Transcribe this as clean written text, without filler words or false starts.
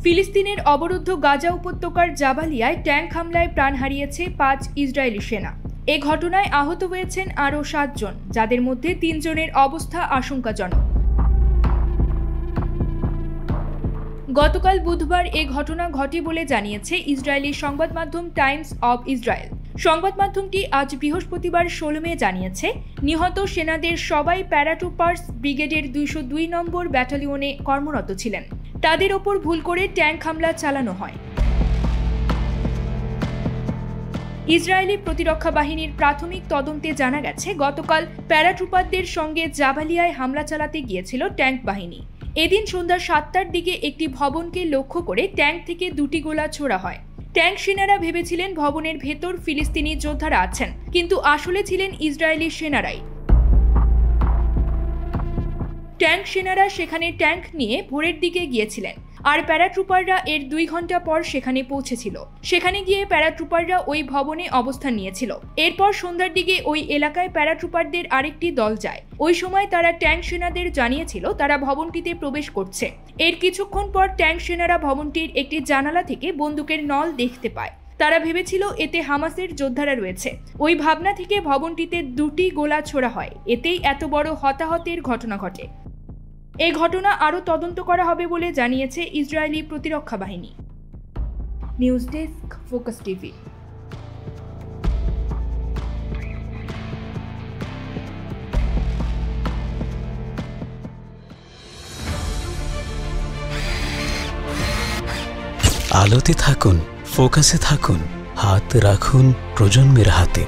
ফিলিস্তিনের অবরুদ্ধ গাজা উপত্যকার জাবালিয়ায় ট্যাঙ্ক হামলায় প্রাণ হারিয়েছে ৫ ইসরায়েলি সেনা। এ ঘটনায় আহত হয়েছেন আরও ৭ জন, যাদের মধ্যে ৩ জনের অবস্থা আশঙ্কাজনক। গতকাল বুধবার এ ঘটনা ঘটে বলে জানিয়েছে ইসরায়েলি সংবাদ মাধ্যম টাইমস অব ইসরায়েল। সংবাদ মাধ্যমটি আজ বৃহস্পতিবার ১৬ মে জানিয়েছে, নিহত সেনাদের সবাই প্যারাট্রুপার্স ব্রিগেডের ২০২ নম্বর ব্যাটালিয়নে কর্মরত ছিলেন। তাদের ওপর ভুল করে ট্যাঙ্ক হামলা চালানো হয়। ইসরায়েলি প্রতিরক্ষা বাহিনীর প্রাথমিক তদন্তে জানা গেছে, গতকাল প্যারাট্রুপারদের সঙ্গে জাবালিয়ায় হামলা চালাতে গিয়েছিল ট্যাঙ্ক বাহিনী। এদিন সন্ধ্যা ৭টার দিকে একটি ভবনকে লক্ষ্য করে ট্যাঙ্ক থেকে ২টি গোলা ছোড়া হয়। ট্যাঙ্ক সেনারা ভেবেছিলেন ভবনের ভেতর ফিলিস্তিনি যোদ্ধারা আছেন, কিন্তু আসলে ছিলেন ইসরায়েলি সেনারাই। ট্যাঙ্ক সেনারা সেখানে ট্যাঙ্ক নিয়ে ভোরের দিকে গিয়েছিলেন, আর প্যারাট্রুপাররা এর ২ ঘন্টা পর সেখানে পৌঁছেছিল। সেখানে গিয়ে প্যারাট্রুপাররা ওই ভবনে অবস্থান নিয়েছিল। এরপর সন্ধ্যার দিকে ওই এলাকায় প্যারাট্রুপারদের আরেকটি দল যায়। ওই সময় তারা ট্যাঙ্ক সেনাদের জানিয়েছিল তারা ভবনটিতে প্রবেশ করছে। এর কিছুক্ষণ পর ট্যাঙ্ক সেনারা ভবনটির একটি জানালা থেকে বন্দুকের নল দেখতে পায়। তারা ভেবেছিল এতে হামাসের যোদ্ধারা রয়েছে। ওই ভাবনা থেকে ভবনটিতে ২টি গোলা ছোড়া হয়। এতেই এত বড় হতাহতের ঘটনা ঘটে। এই ঘটনা আরও তদন্ত করা হবে বলে জানিয়েছে ইসরায়েলি প্রতিরক্ষা বাহিনী। News desk, focus TV. আলোতে থাকুন, ফোকাসে থাকুন, হাত রাখুন প্রজন্মের হাতে।